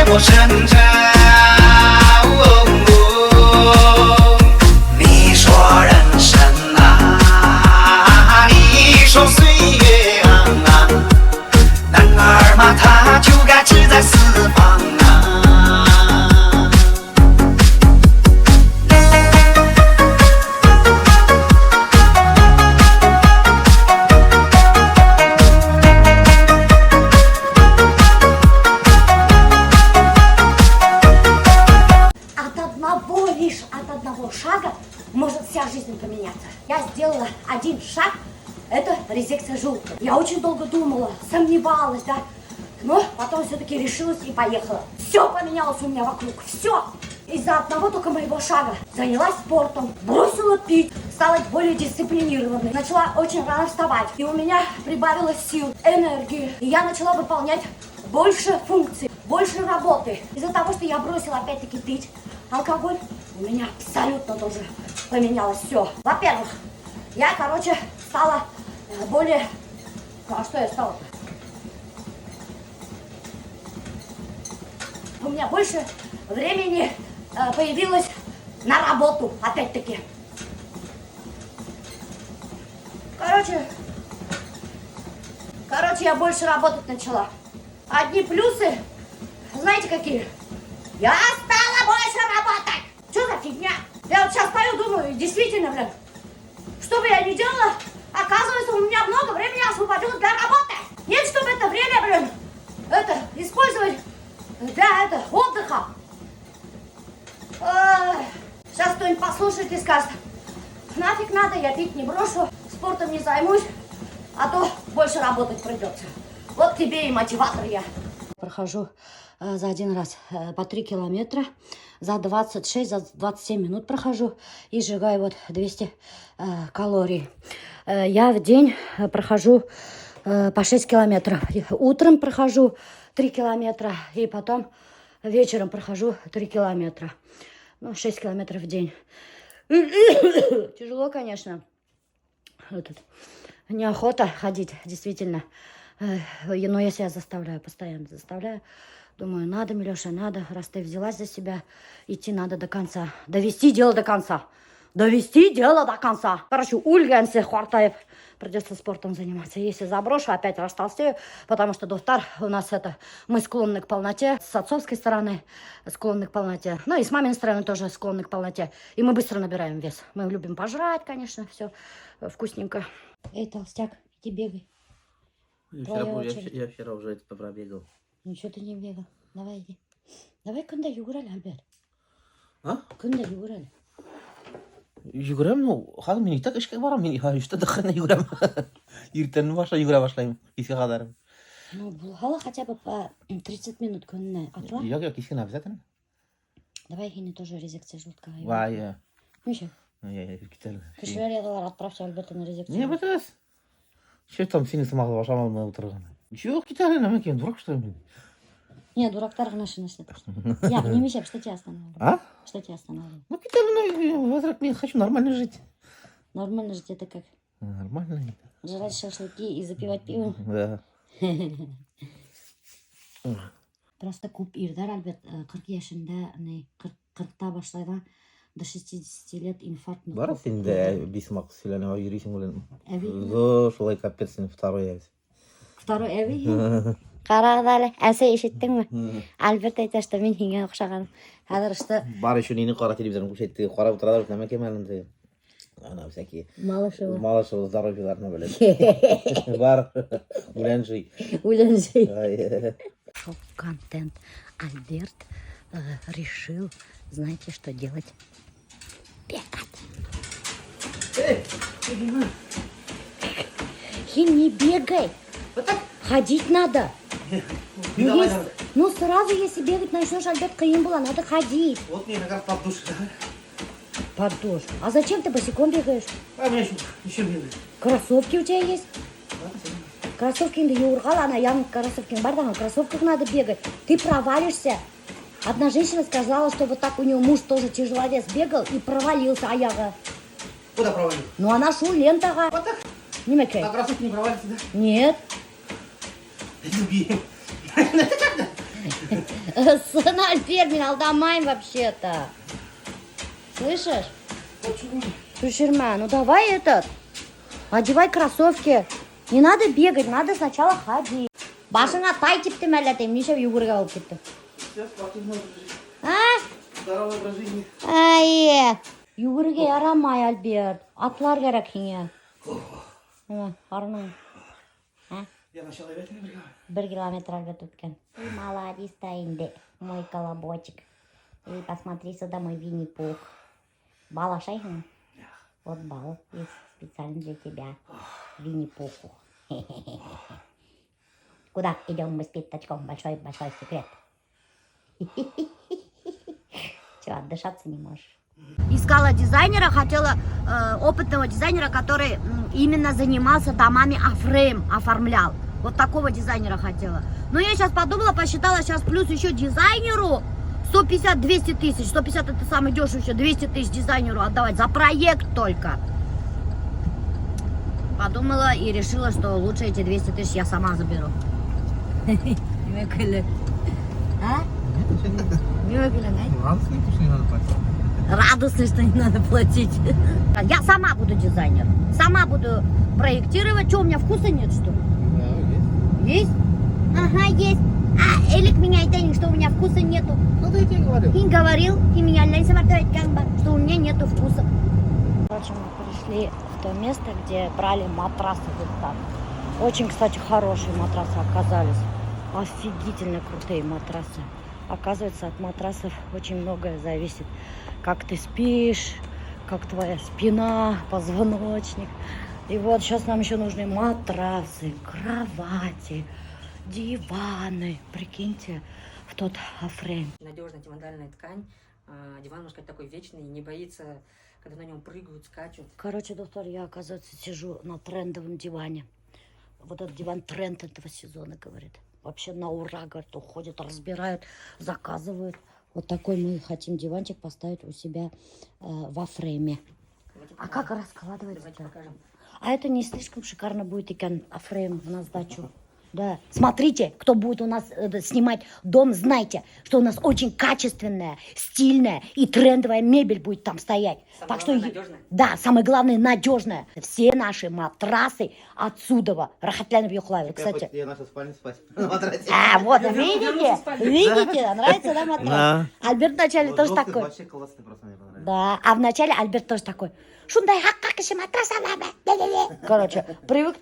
过深圳。你说人生啊，你说岁月啊，男儿嘛他就该志在四方啊。От одного шага может вся жизнь поменяться. Я сделала один шаг, это резекция желудка. Я очень долго думала, сомневалась, да, но потом все-таки решилась и поехала. Все поменялось у меня вокруг, все. Из-за одного только моего шага. Занялась спортом, бросила пить, стала более дисциплинированной. Начала очень рано вставать, и у меня прибавилось сил, энергии. И я начала выполнять больше функций, больше работы. Из-за того, что я бросила опять-таки пить алкоголь, у меня абсолютно тоже поменялось все. Во-первых, я, стала более... Ну, а что я стала-то? У меня больше времени появилось на работу, опять-таки. Короче, я больше работать начала. Одни плюсы, знаете какие? Я стала больше работать! Что за фигня? Я вот сейчас стою, думаю, действительно, блин, что бы я ни делала, оказывается, у меня много времени освободилось для работы. Нет, чтобы это время, использовать для отдыха. Сейчас кто-нибудь послушает и скажет, нафиг надо, я пить не брошу, спортом не займусь, а то больше работать придется. Вот тебе и мотиватор я. Прохожу за один раз по 3 километра, за 26, за 27 минут прохожу и сжигаю вот 200 калорий. Я в день прохожу по 6 километров. Утром прохожу 3 километра и потом вечером прохожу 3 километра. 6 километров в день. Тяжело, конечно. Неохота ходить, действительно. Но я себя заставляю, постоянно заставляю. Думаю, надо, Милеша, надо, раз ты взялась за себя, идти надо до конца. Довести дело до конца. Довести дело до конца. Короче, ульганцы хватает. Придется спортом заниматься. Если заброшу, опять растолстею, потому что доктор у нас мы склонны к полноте. С отцовской стороны склонны к полноте. Ну и с маминой стороны тоже склонны к полноте. И мы быстро набираем вес. Мы любим пожрать, конечно, все вкусненько. Эй, толстяк, иди бегай. Я вчера уже пробегал. Ну что ты не бегал? Давай иди. Давай күнде жүгірәлі, Альберт. А? Күнде жүгірәлі. Жүгіремін, қазір мен итак ішке барам, мен 3-те дақырына жүгіремін. Ертең жүгіре башлаймын, кеске қадарым. Ну, бұлғалы хотя бы по 30 минут күніне атыла. Yok, кескен обязательно. Давай хине тоже резекция желудка. Вай, Ну еще. кетелі. Кішілер едалар отправься Альберта на резекцию. Не, бітес. Что там сені сымақлы башамалмай отырған? Жоқ, кетелі, нәмен кен, дурак, что ли? Не, дурактар наши нашли. Я не мешай, что тебя останавливает? А? Что тебя останавливает? Ну, кетелі, возрак, я хочу нормально жить. Нормально жить это как? Нормально. Жрать шашлыки и запивать пивом? Да. Просто көп ирдар, Альберт, 40 yaşında, 40'ta başlaydı. До 60 лет инфаркт. Бар сенде бисмақ сөйләне ва йөрисең белән. Әби. Шулай капец син второй әбез. Второй әби? Қарағыда әлі, әсі ешеттің ме? Альберт айтты, что мен хинге ұқшағаным. Әдір, что... Бар еще нені қара телевизорын көшетті, қара отырадар, нәме кемәлінді. Ана, всякие... Малышево здоровьеларына біледі. Бар, улянжи. Улянжи. Шок-контент. Альберт решил, знаете, что делать? Бегать. Хин, не бегай. Вот так? Ходить надо. Давай. Ну, сразу, если бегать начнешь, Альберт, каим было, надо ходить. Вот мне как под душ, да? Под душ. А зачем ты босиком бегаешь? А мне еще бегать. Кроссовки у тебя есть? Кроссовки инде юргал, она ям кроссовки бар, в кроссовках надо бегать. Ты провалишься. Одна женщина сказала, что вот так у нее муж тоже тяжеловес бегал и провалился, а я... Куда провалил? Ну, она шул лентага. Вот так? Не макай. А кроссовки не провалится, да? Нет. Люби. Сын Альберт, мен алдамайм вообще-то. Слышишь? Шушерма, ну давай одевай кроссовки. Не надо бегать, надо сначала ходить. Башыңа тай типті мәлетем, неше югірге алып кетті. Здоровый образ жизни. Ай, югірге ярамай, Альберт. Атлар керек сеңе. Қарының. Я начал опять не бегаю. 1 километр өткен. Молодец, инде, мой колобочек. И посмотри сюда, мой Винни-Пух. Бал ашайсың? Вот бал есть специально для тебя. Винни-Пуху. Куда идем мы с пятачком? Большой секрет. Че, отдышаться не можешь? Искала дизайнера, хотела опытного дизайнера, который именно занимался домами Афрейм, оформлял. Вот такого дизайнера хотела. Но я сейчас подумала, посчитала, сейчас плюс еще дизайнеру 150-200 тысяч. 150 это самый дешевый, еще 200 тысяч дизайнеру отдавать за проект только. Подумала и решила, что лучше эти 200 тысяч я сама заберу. Радостно, что не надо платить. Я сама буду дизайнер. Сама буду проектировать. Что, у меня вкуса нет, что ли? Да, есть. Есть? Ага, есть. А Элик меня и Тайник, что у меня вкуса нету. Ну, да я тебе говорил. И говорил, и меня что у меня нету вкуса. Короче, мы пришли в то место, где брали матрасы. Вот там. Очень, кстати, хорошие матрасы оказались. Офигительно крутые матрасы. Оказывается, от матрасов очень многое зависит. Как ты спишь, как твоя спина, позвоночник. И вот сейчас нам еще нужны матрасы, кровати, диваны. Прикиньте, в тот Афрейм. Надежная дивандальная ткань. Диван, можно сказать, такой вечный, не боится, когда на нем прыгают, скачут. Короче, доктор, я, оказывается, сижу на трендовом диване. Вот этот диван тренд этого сезона, говорит. Вообще на ура, говорит, уходят, разбирают, заказывают. Вот такой мы хотим диванчик поставить у себя во фрейме. А как раскладывается? А это не слишком шикарно будет, и Афрейм на сдачу. Да. Смотрите, кто будет у нас снимать дом, знайте, что у нас очень качественная, стильная и трендовая мебель будет там стоять. Самое так главное, что, надежная. да, самое главное, надежная. Все наши матрасы отсюда. Рахатлян Бьюхлавер, кстати. Я наша спальня спать на матрасе. Вот, видите, нравится, да, матрас? Да. Альберт вначале тоже Жесткость такой. вообще классный, просто мне понравилось. Да, а вначале Альберт тоже такой. Шундай хаққа кіші матрас алама. Короче, привык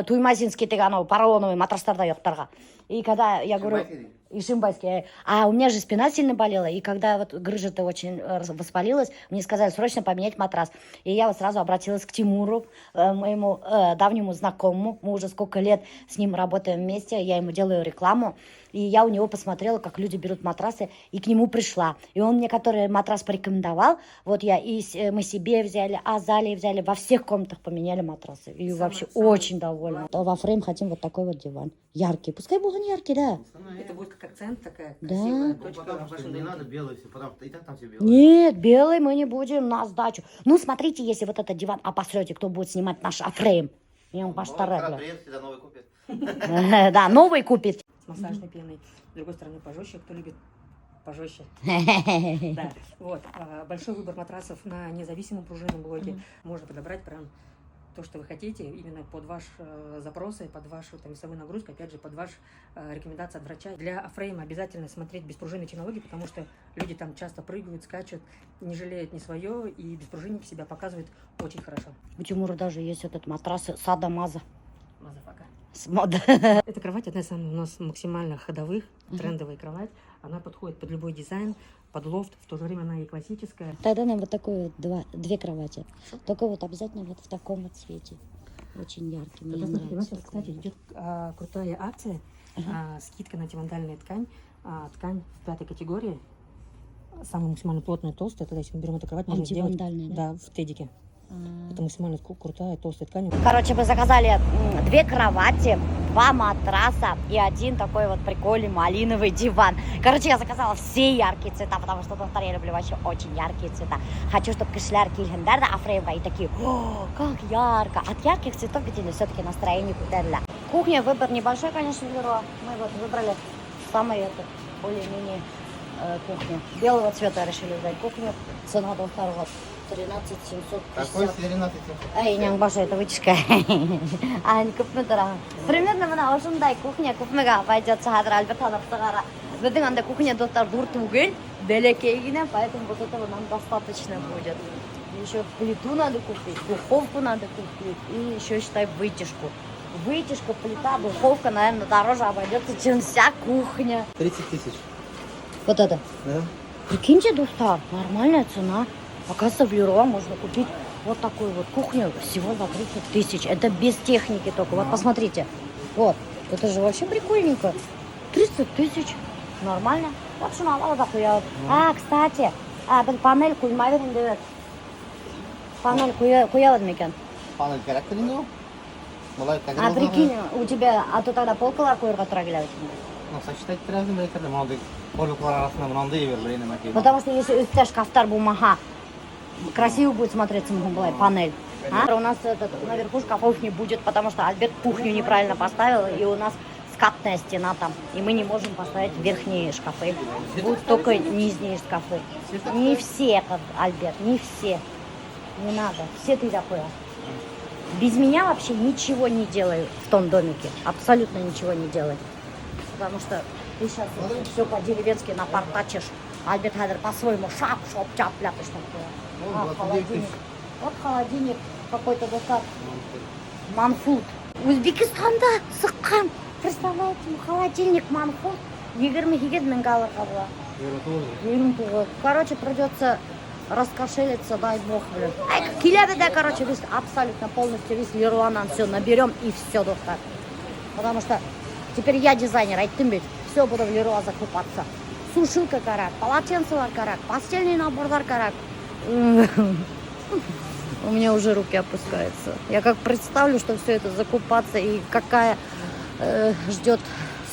туймазинский поролоновый матрастарда ұйықтарға. И когда я говорю... И шимбайский. А у меня же спина сильно болела. И когда вот грыжа-то очень воспалилась, мне сказали срочно поменять матрас. И я вот сразу обратилась к Тимуру, моему давнему знакомому. Мы уже сколько лет с ним работаем вместе. Я ему делаю рекламу. И я у него посмотрела, как люди берут матрасы, и к нему пришла. И он мне, который матрас порекомендовал, вот мы себе взяли, Азалии взяли, во всех комнатах поменяли матрасы. И вообще очень довольна. Во фрейм хотим вот такой вот диван. Яркий. Пускай будет яркий, да. Это будет как акцент, такая Да. красивая точка в Потому что вашем не доме. надо белый все, потому что и так там все белое. Нет, белый мы не будем на сдачу. Ну, смотрите, если вот этот диван обосрете, кто будет снимать наш Афрейм. Я вам поштарегла. Приедет, всегда новый купит. Да, новый купит. С массажной пеной. С другой стороны, пожестче. Кто любит пожестче. Да. Вот. Большой выбор матрасов на независимом пружинном блоке. Можно подобрать прям то, что вы хотите, именно под ваши запросы, под вашу весовую нагрузку, опять же, под ваши рекомендации от врача. Для Афрейма обязательно смотреть беспружинные технологии, потому что люди там часто прыгают, скачут, не жалеют ни свое, и беспружинники себя показывают очень хорошо. У Тимура даже есть этот матрас Сада-Маза. Мазафака. С мода. Эта кровать одна из самых у нас максимально ходовых, трендовая кровать. Она подходит под любой дизайн, под лофт, в то же время она и классическая. Тогда нам вот такой вот две кровати. Только вот обязательно вот в таком вот цвете. Очень яркий. Мне Тогда смотрите, у нас нравится сейчас, такой. кстати, идет крутая акция, скидка на дивандальную ткань. Ткань в 5 категории, самая максимально плотная, толстая. Тогда, если мы берем эту кровать, можно сделать Антивандальная, да? в тедике. Это максимально крутая, толстая ткань. Короче, мы заказали 2 кровати, 2 матраса и 1 такой вот прикольный малиновый диван. Короче, я заказала все яркие цвета, потому что доктор, я люблю вообще очень яркие цвета. Хочу, чтобы кишлер кильхендар да Афрейма и такие, о, как ярко. От ярких цветов видели все-таки настроение кудерля. Кухня, выбор небольшой, конечно, бюро. Мы вот выбрали самый этот более-менее кухня. Белого цвета решили взять кухню. Цена до второго 13 750. 13 Эй, няң башы, это вытяжка. А, не күпме тұра. Примерно мына осындай кухня күпмеге пойдется хадыр Альберт Анапсығара. Біздің анда кухня достар дур түгел, бәлекейгіне, поэтому вот этого нам достаточно будет. Еще плиту надо купить, духовку надо купить и еще, считай, вытяжку. Вытяжка, плита, духовка, наверное, дороже обойдется, чем вся кухня. 30 тысяч. Вот это. Да? Прикиньте, достар, нормальная цена. Оказывается, в Леруа можно купить вот такую вот кухню всего за 30 тысяч. Это без техники только. Вот посмотрите. Вот. Это же вообще прикольненько. 30 тысяч. Нормально. Вот что надо вот такое. А, кстати, бір панель куймай берем деп. Панель куя екен. Панель керек деген не? Бұлай А прикинь, у тебя, а то тогда полкалар қойырға тұра келеді. Ну, сочетать biraz da bekledim. Мынандай полюклар арасында мынандай бер бір ене мәкей. Потому что если үстә шкафтар болмаха, красиво будет смотреться былай панель. А? У нас наверху шкафов не будет, потому что Альберт кухню неправильно поставил, и у нас скатная стена там, и мы не можем поставить верхние шкафы. Будут только нижние шкафы. Не все, Альберт, не все. Не надо. Все ты такое. Без меня вообще ничего не делаю в том домике. Абсолютно ничего не делаю. Потому что ты сейчас все по-деревенски напортачишь. Альберт Хайдер по-своему шап-шоп, чап-ляпыш такое. А, холодильник. Вот холодильник какой-то достат. Манфуд. Узбекистанда сыққан. Представляете, холодильник Манфуд. 22 мың галларға была. 29. Короче, придется раскошелиться, дай бог, блин. Келебеде, короче, весь, абсолютно полностью весь Леруанан все наберем и все, достат. Потому что теперь я дизайнер, айттым бит. Все буду в Леруа закупаться. Сушилка керек, полотенцелар керек, постельный наборлар керек. У меня уже руки опускаются. Я как представлю, что все это закупаться и какая ждет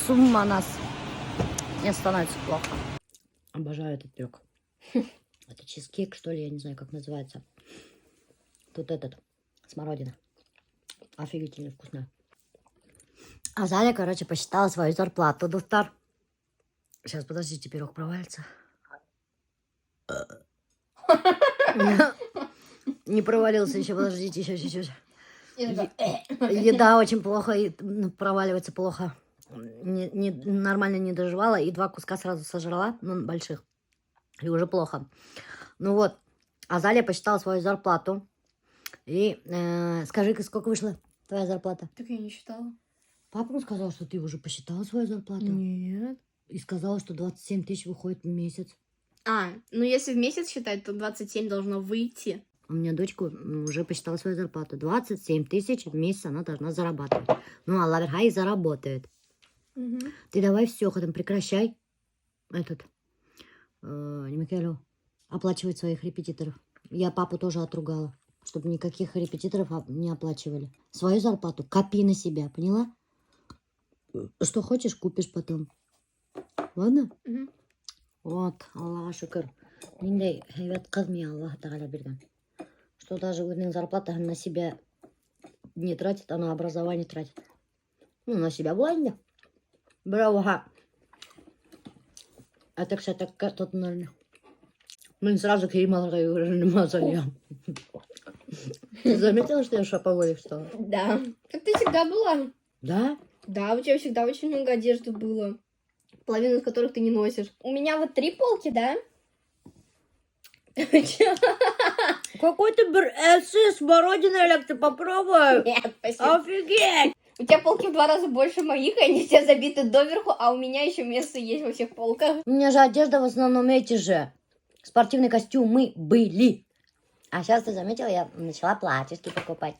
сумма нас, мне становится плохо. Обожаю этот пирог. Это чизкейк, что ли, я не знаю, как называется. Тут этот, смородина. Офигительно вкусно. А Заля, короче, посчитала свою зарплату, достар. Сейчас, подождите, пирог провалится. Не провалился еще, подождите, еще чуть-чуть. Еда очень плохо, проваливается плохо. Нормально не доживала, и 2 куска сразу сожрала, ну, больших. И уже плохо. Ну вот, Азалия посчитала свою зарплату. И скажи-ка, сколько вышла твоя зарплата? Так я не считала. Папа сказал, что ты уже посчитала свою зарплату. Нет. И сказала, что 27 тысяч выходит в месяц. Ну если в месяц считать, то 27 должно выйти. У меня дочка уже посчитала свою зарплату. 27 тысяч в месяц она должна зарабатывать. Ну, а Лаверхай заработает. Угу. Ты давай все, там прекращай оплачивать своих репетиторов. Я папу тоже отругала, чтобы никаких репетиторов не оплачивали. Свою зарплату копи на себя, поняла? Что хочешь, купишь потом. Ладно? Угу. Вот, Аллаха шукр. Ниндей хайват казми Аллах Тааля берген. Что даже өзінің зарплатасын на себя не тратит, а на образование тратит. Ну, на себя блайнда. Браво. А так что так тут, наверное. Ну, сразу к Рималарой уже мазали. Ты заметила, что я шаповой встала? Да. Как ты всегда была. Да? Да, у тебя всегда очень много одежды было. Половину из которых ты не носишь. У меня вот 3 полки, да? Какой ты смородина, Олег, ты попробуй. Нет, спасибо. Офигеть. У тебя полки в 2 раза больше моих, и они все забиты доверху, а у меня еще место есть во всех полках. У меня же одежда в основном эти же. Спортивные костюмы были. А сейчас ты заметила, я начала платьишки покупать.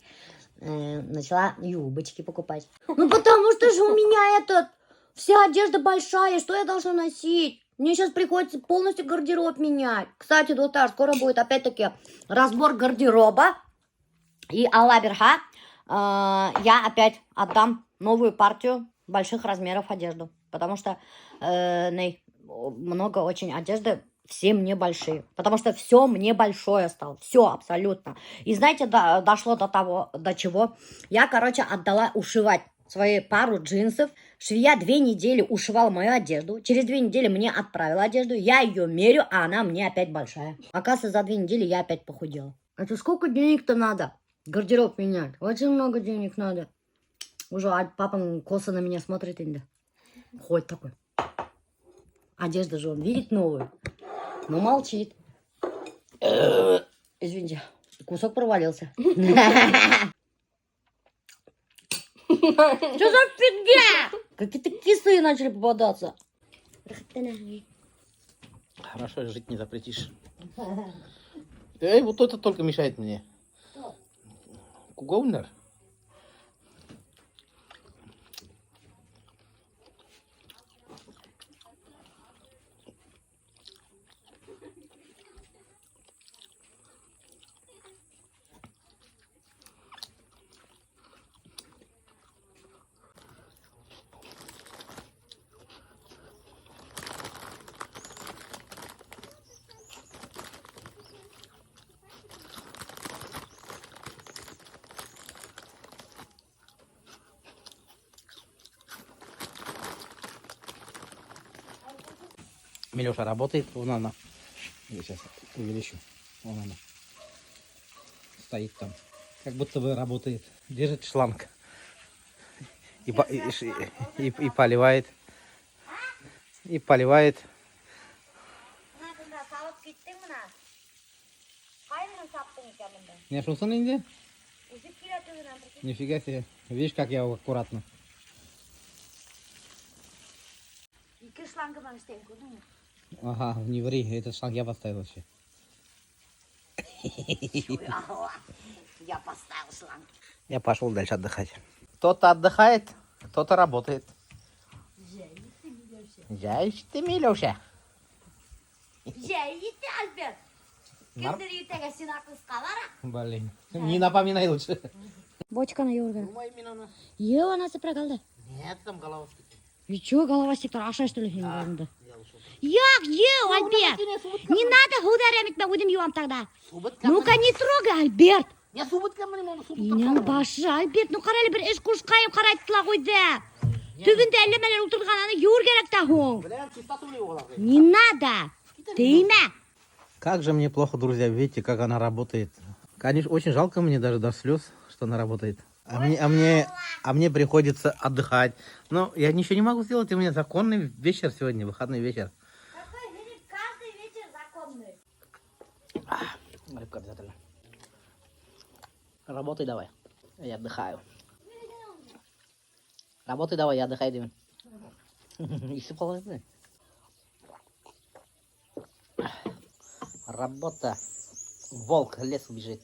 Начала юбочки покупать. Ну потому что же у меня вся одежда большая, что я должна носить? Мне сейчас приходится полностью гардероб менять. Кстати, Дотар, скоро будет опять-таки разбор гардероба. И Аллаберха, я опять отдам новую партию больших размеров одежду. Потому что много очень одежды, все мне большие. Потому что все мне большое стало. Все абсолютно. И знаете, дошло до того, до чего. Я, короче, отдала ушивать свои пару джинсов. Швея 2 недели ушивала мою одежду. Через 2 недели мне отправила одежду. Я ее мерю, а она мне опять большая. Оказывается, за 2 недели я опять похудела. Это сколько денег-то надо? Гардероб менять. Очень много денег надо. Уже папа косо на меня смотрит иногда. Ходит такой. Одежда же он видит новую. Но молчит. Извините, кусок провалился. Что за фигня? Какие-то кислые начали попадаться. Хорошо, жить не запретишь. Эй, вот это только мешает мне. Куговнер. Милюша работает, вон она. Я сейчас увеличу. Вон она. Стоит там. Как будто бы работает. Держит шланг. И поливает. И поливает. Не шелся нигде? Нифига себе. Видишь, как я аккуратно. Ага, не ври, этот шланг я поставил вообще. Я поставил шланг. Я пошел дальше отдыхать. Кто-то отдыхает, кто-то работает. Жайш ты, Милюша. Жайите, Альберт. Кімдер ертегі сен ақыз қалара? Блин, не напоминай лучше. Бочка на Юргана. Думай именно на... Еу, она сопрогалда. Нет, там голова. И чё, голова сектор, аша что ли? Як, еу, Альберт. Не надо ударять, мы будем юам тогда. Ну-ка, не трогай, Альберт. Я субботка мне могу Инен башы, Альберт, ну қарайлы бір іш құшқайып қарайтыла қойды. Түгінде әлемелер ұлтырған аны юр керек та хоң. Не надо. Тыйма. Как же мне плохо, друзья, видите, как она работает. Конечно, очень жалко мне даже до слез, что она работает. А мне приходится отдыхать. Но я ничего не могу сделать, у меня законный вечер сегодня, выходной вечер. Какой видит каждый вечер законный. Рыбка обязательно. Работай давай, я отдыхаю. Работай давай, я отдыхаю, Димон. Если положено. Работа. Волк, лес убежит.